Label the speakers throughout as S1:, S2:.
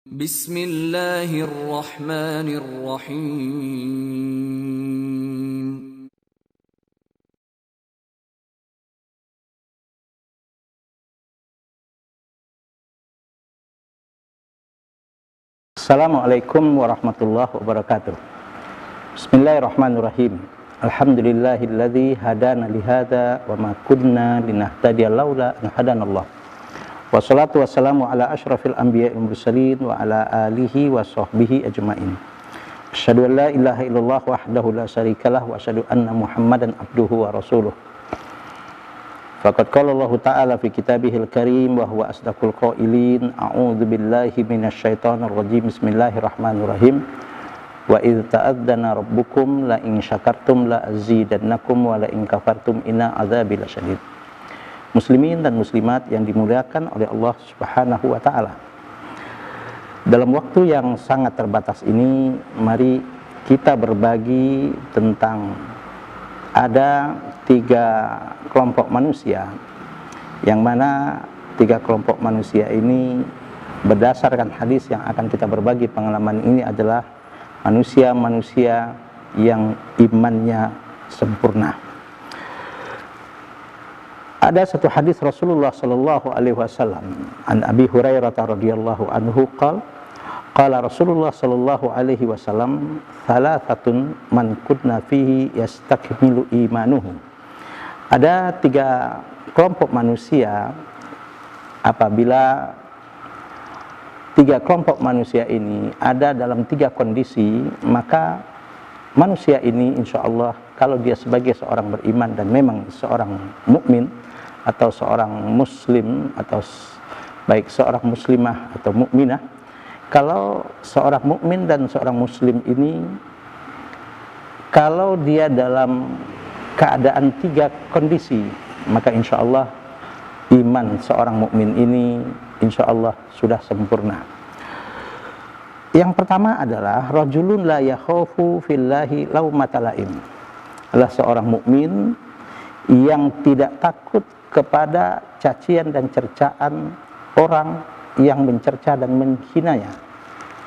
S1: Bismillahirrahmanirrahim.
S2: Assalamualaikum warahmatullahi wabarakatuh. Bismillahirrahmanirrahim. Alhamdulillahilladzi hadana lihada wa ma kunna linahtadiya laula an hadanallah. Wassalatu wassalamu ala asyrafil anbiya'il mursalin wa ala alihi wa sahbihi ajmain. Asyhadu an la ilaha illallah wahdahu la syarikalah wa asyhadu anna Muhammadan abduhu wa rasuluh. Faqad qala Allah Ta'ala fi kitabihil karim wa huwa asdaqul qailin. A'udzu billahi minasyaitonir rajim. Bismillahirrahmanirrahim. Wa idz ta'adzana rabbukum la in syakartum la azidannakum wa la in kafartum inna adzabi lasyadid. Muslimin dan muslimat yang dimuliakan oleh Allah Subhanahu wa taala. Dalam waktu yang sangat terbatas ini, mari kita berbagi tentang ada 3 kelompok manusia, yang mana 3 kelompok manusia ini berdasarkan hadis yang akan kita berbagi pengalaman ini adalah manusia-manusia yang imannya sempurna. Ada satu hadis Rasulullah sallallahu alaihi wasallam an Abi Hurairah radhiyallahu anhu qala Rasulullah sallallahu alaihi wasallam thalathatun man kunna fihi yastakmilu imanuhu. Ada 3 kelompok manusia, apabila 3 kelompok manusia ini ada dalam 3 kondisi, maka manusia ini insya Allah kalau dia sebagai seorang beriman dan memang seorang mukmin atau seorang muslim atau baik seorang muslimah atau mukminah, kalau seorang mukmin dan seorang muslim ini kalau dia dalam keadaan 3 kondisi, maka insya Allah iman seorang mukmin ini insya Allah sudah sempurna. Yang pertama adalah rajulun la yakhafu fillahi laumata laim, adalah seorang mukmin yang tidak takut kepada cacian dan cercaan orang yang mencerca dan menghinanya,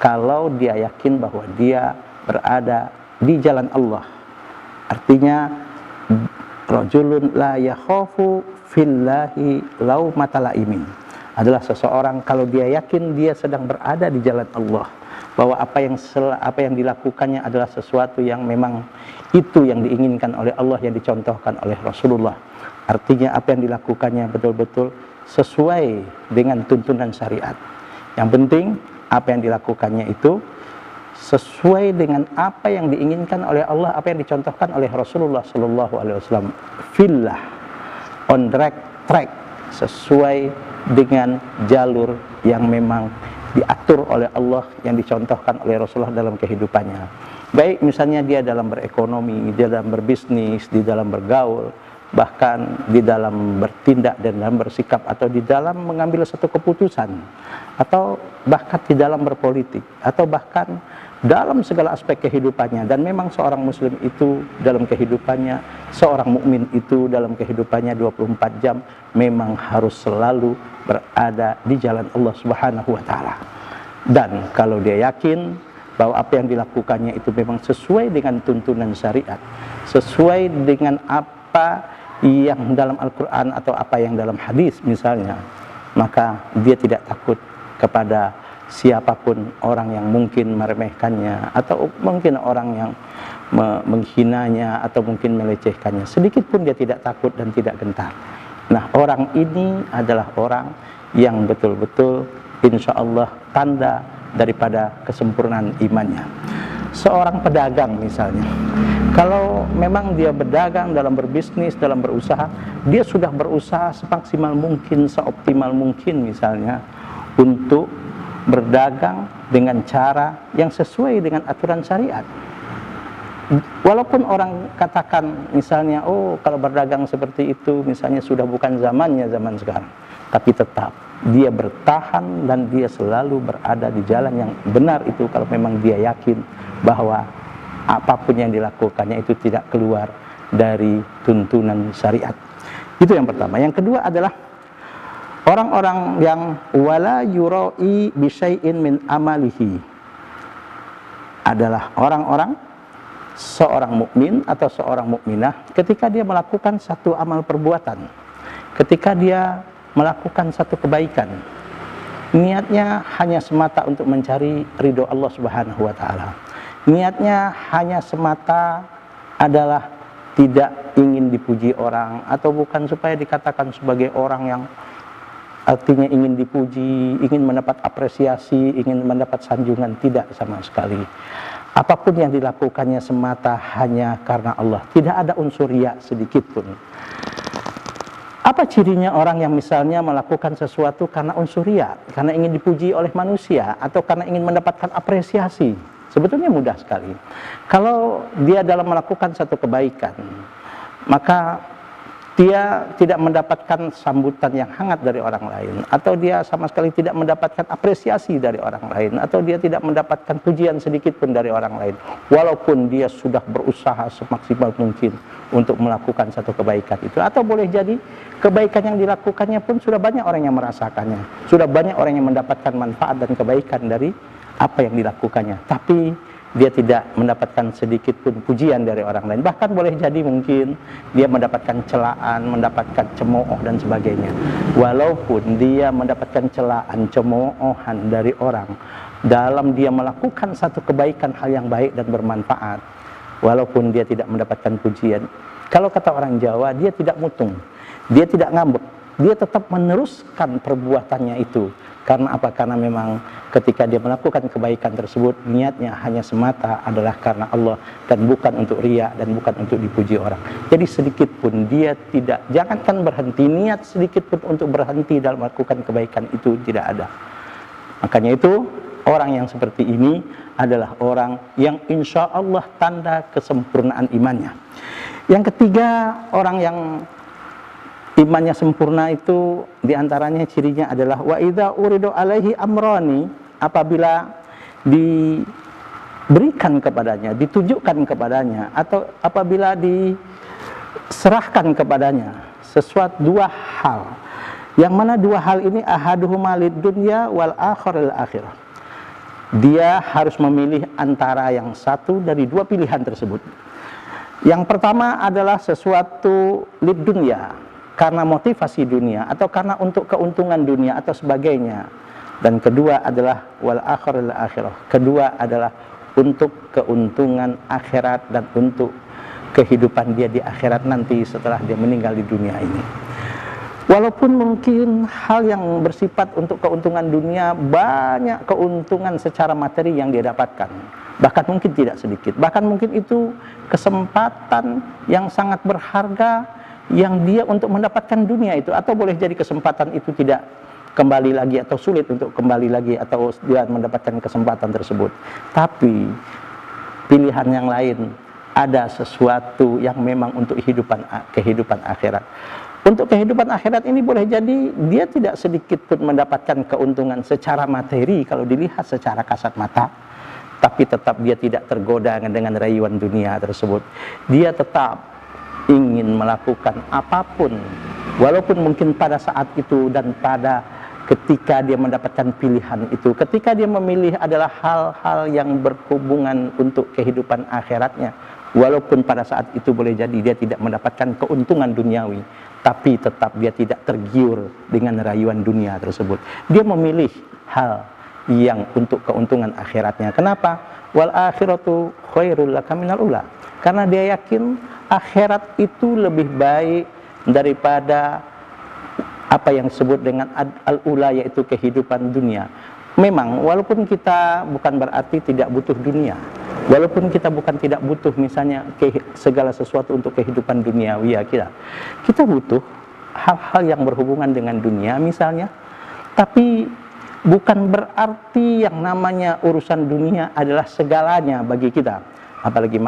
S2: kalau dia yakin bahwa dia berada di jalan Allah. Artinya rajulun la yakhafu fillahi laumata laimin adalah seseorang kalau dia yakin dia sedang berada di jalan Allah, bahwa apa yang dilakukannya adalah sesuatu yang memang itu yang diinginkan oleh Allah, yang dicontohkan oleh Rasulullah. Artinya apa yang dilakukannya betul-betul sesuai dengan tuntunan syariat. Yang penting apa yang dilakukannya itu sesuai dengan apa yang diinginkan oleh Allah, apa yang dicontohkan oleh Rasulullah sallallahu alaihi wasallam. Fillah, on track, sesuai dengan jalur yang memang diatur oleh Allah, yang dicontohkan oleh Rasulullah dalam kehidupannya. Baik misalnya dia dalam berekonomi, dia dalam berbisnis, di dalam bergaul, bahkan di dalam bertindak dan dalam bersikap, atau di dalam mengambil satu keputusan, atau bahkan di dalam berpolitik, atau bahkan dalam segala aspek kehidupannya. Dan memang seorang muslim itu dalam kehidupannya, seorang mukmin itu dalam kehidupannya 24 jam memang harus selalu berada di jalan Allah Subhanahu wa taala. Dan kalau dia yakin bahwa apa yang dilakukannya itu memang sesuai dengan tuntunan syariat, sesuai dengan apa yang dalam Al-Quran atau apa yang dalam hadis misalnya, maka dia tidak takut kepada siapapun orang yang mungkin meremehkannya, atau mungkin orang yang menghinanya, atau mungkin melecehkannya. Sedikit pun dia tidak takut dan tidak gentar. Nah, orang ini adalah orang yang betul-betul insya Allah tanda daripada kesempurnaan imannya. Seorang pedagang misalnya, kalau memang dia berdagang, dalam berbisnis, dalam berusaha, dia sudah berusaha semaksimal mungkin, seoptimal mungkin misalnya, untuk berdagang dengan cara yang sesuai dengan aturan syariat. Walaupun orang katakan misalnya, oh kalau berdagang seperti itu misalnya sudah bukan zamannya zaman sekarang, tapi tetap dia bertahan dan dia selalu berada di jalan yang benar itu kalau memang dia yakin bahwa apapun yang dilakukannya itu tidak keluar dari tuntunan syariat. Itu yang pertama. Yang kedua adalah Orang-orang yang wala yura'i bi syai'in min amalihi adalah orang-orang, seorang mukmin atau seorang mukminah ketika dia melakukan satu amal perbuatan, ketika dia melakukan satu kebaikan, niatnya hanya semata untuk mencari ridho Allah Subhanahu wa taala. Niatnya hanya semata adalah tidak ingin dipuji orang, atau bukan supaya dikatakan sebagai orang yang artinya ingin dipuji, ingin mendapat apresiasi, ingin mendapat sanjungan, tidak sama sekali. Apapun yang dilakukannya semata hanya karena Allah, tidak ada unsur riya sedikit pun. Apa cirinya orang yang misalnya melakukan sesuatu karena unsur riya, karena ingin dipuji oleh manusia, atau karena ingin mendapatkan apresiasi? Sebetulnya mudah sekali. Kalau dia dalam melakukan satu kebaikan, maka dia tidak mendapatkan sambutan yang hangat dari orang lain, atau dia sama sekali tidak mendapatkan apresiasi dari orang lain, atau dia tidak mendapatkan pujian sedikit pun dari orang lain, walaupun dia sudah berusaha semaksimal mungkin untuk melakukan satu kebaikan itu. Atau boleh jadi kebaikan yang dilakukannya pun sudah banyak orang yang merasakannya, sudah banyak orang yang mendapatkan manfaat dan kebaikan dari apa yang dilakukannya, tapi dia tidak mendapatkan sedikit pun pujian dari orang lain. Bahkan boleh jadi mungkin dia mendapatkan celaan, mendapatkan cemooh dan sebagainya. Walaupun dia mendapatkan celaan, cemoohan dari orang dalam dia melakukan satu kebaikan, hal yang baik dan bermanfaat, walaupun dia tidak mendapatkan pujian, kalau kata orang Jawa, dia tidak mutung, dia tidak ngambek, dia tetap meneruskan perbuatannya itu. Karena apa? Karena memang ketika dia melakukan kebaikan tersebut, niatnya hanya semata adalah karena Allah, dan bukan untuk riya, dan bukan untuk dipuji orang. Jadi sedikit pun dia tidak, jangankan berhenti, niat sedikit pun untuk berhenti dalam melakukan kebaikan itu tidak ada. Makanya itu, orang yang seperti ini adalah orang yang insya Allah tanda kesempurnaan imannya. Yang ketiga, orang yang imannya sempurna itu diantaranya cirinya adalah wa idza uridu alaihi amrani, apabila diberikan kepadanya, ditunjukkan kepadanya, atau apabila diserahkan kepadanya sesuatu dua hal, yang mana dua hal ini ahaduhuma lid dunya wal akhar lil akhirah. Dia harus memilih antara yang satu dari dua pilihan tersebut. Yang pertama adalah sesuatu lid dunya, karena motivasi dunia, atau karena untuk keuntungan dunia atau sebagainya. Dan kedua adalah wal akhiril akhirah, kedua adalah untuk keuntungan akhirat dan untuk kehidupan dia di akhirat nanti setelah dia meninggal di dunia ini. Walaupun mungkin hal yang bersifat untuk keuntungan dunia, banyak keuntungan secara materi yang dia dapatkan, bahkan mungkin tidak sedikit, bahkan mungkin itu kesempatan yang sangat berharga yang dia untuk mendapatkan dunia itu, atau boleh jadi kesempatan itu tidak kembali lagi, atau sulit untuk kembali lagi, atau dia mendapatkan kesempatan tersebut. Tapi pilihan yang lain, ada sesuatu yang memang untuk kehidupan akhirat. Untuk kehidupan akhirat ini boleh jadi dia tidak sedikit pun mendapatkan keuntungan secara materi kalau dilihat secara kasat mata, tapi tetap dia tidak tergoda dengan rayuan dunia tersebut. Dia tetap ingin melakukan apapun, walaupun mungkin pada saat itu dan pada ketika dia mendapatkan pilihan itu, ketika dia memilih adalah hal-hal yang berhubungan untuk kehidupan akhiratnya, walaupun pada saat itu boleh jadi dia tidak mendapatkan keuntungan duniawi, tapi tetap dia tidak tergiur dengan rayuan dunia tersebut. Dia memilih hal yang untuk keuntungan akhiratnya. Kenapa? Wal akhiratu khairul laka minal ula. Karena dia yakin akhirat itu lebih baik daripada apa yang disebut dengan al-ula, yaitu kehidupan dunia. Memang walaupun kita bukan berarti tidak butuh dunia, walaupun kita bukan tidak butuh misalnya segala sesuatu untuk kehidupan duniawi ya, kita butuh hal-hal yang berhubungan dengan dunia misalnya, tapi bukan berarti yang namanya urusan dunia adalah segalanya bagi kita. Apalagi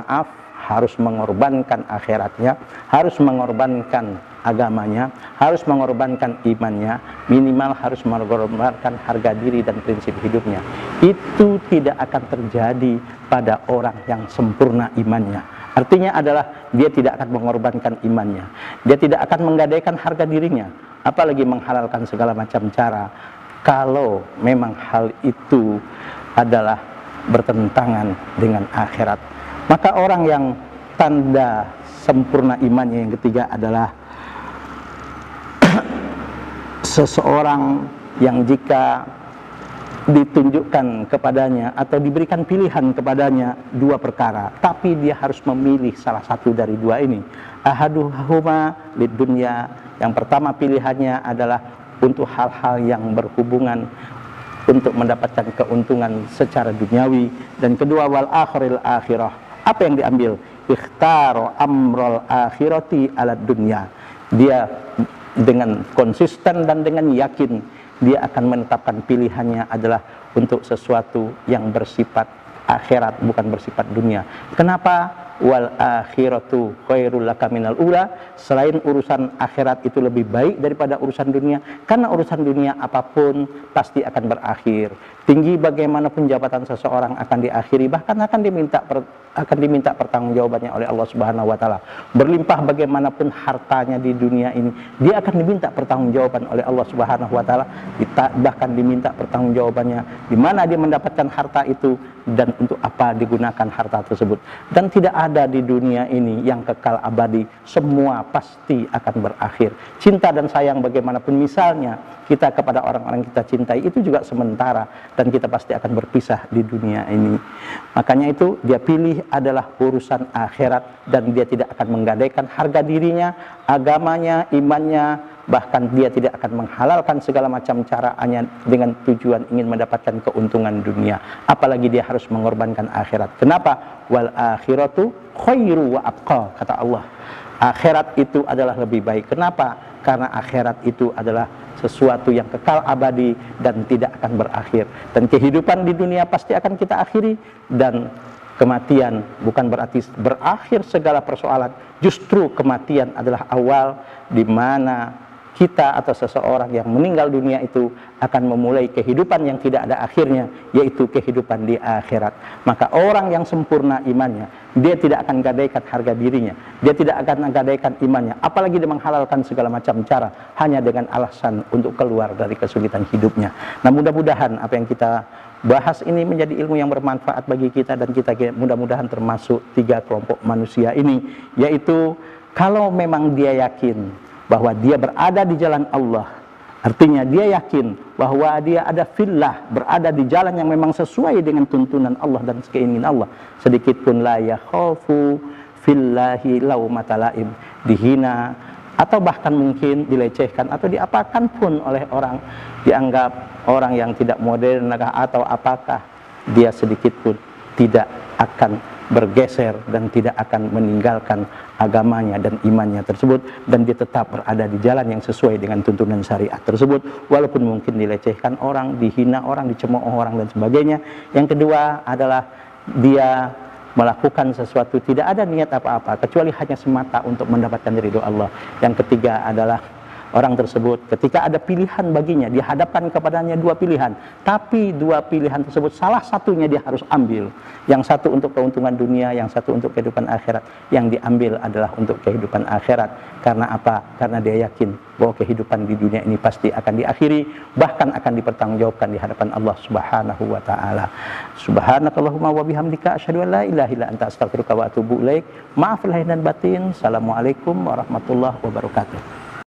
S2: harus mengorbankan akhiratnya, harus mengorbankan agamanya, harus mengorbankan imannya, minimal harus mengorbankan harga diri dan prinsip hidupnya. Itu tidak akan terjadi pada orang yang sempurna imannya. Artinya adalah dia tidak akan mengorbankan imannya, dia tidak akan menggadaikan harga dirinya, apalagi menghalalkan segala macam cara, kalau memang hal itu adalah bertentangan dengan akhirat. Maka orang yang tanda sempurna imannya yang ketiga adalah seseorang yang jika ditunjukkan kepadanya atau diberikan pilihan kepadanya dua perkara, tapi dia harus memilih salah satu dari dua ini. Ahaduhuma lid dunya, yang pertama pilihannya adalah untuk hal-hal yang berhubungan untuk mendapatkan keuntungan secara duniawi, dan kedua wal akhiril akhirah. Apa yang diambil? Ikhtaro amrul akhirati ala dunya. Dia dengan konsisten dan dengan yakin dia akan menetapkan pilihannya adalah untuk sesuatu yang bersifat akhirat, bukan bersifat dunia. Kenapa? Wal akhiratu khairul laka minal ula. Selain urusan akhirat itu lebih baik daripada urusan dunia, karena urusan dunia apapun pasti akan berakhir. Tinggi bagaimanapun jabatan seseorang akan diakhiri, bahkan akan diminta pertanggungjawabannya oleh Allah Subhanahu wa taala. Berlimpah bagaimanapun hartanya di dunia ini, dia akan diminta pertanggungjawaban oleh Allah Subhanahu wa taala, bahkan diminta pertanggungjawabannya di mana dia mendapatkan harta itu dan untuk apa digunakan harta tersebut. Dan tidak ada di dunia ini yang kekal abadi, semua pasti akan berakhir. Cinta dan sayang bagaimanapun misalnya kita kepada orang-orang kita cintai itu juga sementara, dan kita pasti akan berpisah di dunia ini. Makanya itu dia pilih adalah urusan akhirat, dan dia tidak akan menggadaikan harga dirinya, agamanya, imannya, bahkan dia tidak akan menghalalkan segala macam cara hanya dengan tujuan ingin mendapatkan keuntungan dunia, apalagi dia harus mengorbankan akhirat. Kenapa? Wal akhiratu khairu wa abqa, kata Allah. Akhirat itu adalah lebih baik. Kenapa? Karena akhirat itu adalah sesuatu yang kekal abadi dan tidak akan berakhir. Dan kehidupan di dunia pasti akan kita akhiri, dan kematian bukan berarti berakhir segala persoalan. Justru kematian adalah awal di mana kita atau seseorang yang meninggal dunia itu akan memulai kehidupan yang tidak ada akhirnya, yaitu kehidupan di akhirat. Maka orang yang sempurna imannya, dia tidak akan gadaikan harga dirinya, dia tidak akan gadaikan imannya, apalagi dia menghalalkan segala macam cara hanya dengan alasan untuk keluar dari kesulitan hidupnya. Nah, mudah-mudahan apa yang kita bahas ini menjadi ilmu yang bermanfaat bagi kita, dan kita mudah-mudahan termasuk 3 kelompok manusia ini, yaitu kalau memang dia yakin bahwa dia berada di jalan Allah, artinya dia yakin bahwa dia ada fillah, berada di jalan yang memang sesuai dengan tuntunan Allah dan keinginan Allah, sedikit pun la yakhafu fillahi laumata laim, dihina atau bahkan mungkin dilecehkan atau diapakan pun oleh orang, dianggap orang yang tidak modern atau apakah, dia sedikit pun tidak akan bergeser dan tidak akan meninggalkan agamanya dan imannya tersebut, dan dia tetap berada di jalan yang sesuai dengan tuntunan syariat tersebut, walaupun mungkin dilecehkan orang, dihina orang, dicemooh orang dan sebagainya. Yang kedua adalah dia melakukan sesuatu tidak ada niat apa-apa kecuali hanya semata untuk mendapatkan ridho Allah. Yang ketiga adalah orang tersebut ketika ada pilihan baginya, dihadapkan kepadanya 2 pilihan, tapi 2 pilihan tersebut salah satunya dia harus ambil. Yang satu untuk keuntungan dunia, yang satu untuk kehidupan akhirat. Yang diambil adalah untuk kehidupan akhirat. Karena apa? Karena dia yakin bahwa kehidupan di dunia ini pasti akan diakhiri, bahkan akan dipertanggungjawabkan di hadapan Allah Subhanahu wa taala. Subhanakallahumma wa bihamdika asyhadu an la ilaha illa anta astaghfiruka wa atubu ilaik. Maaf lahir dan batin. Assalamualaikum warahmatullahi wabarakatuh.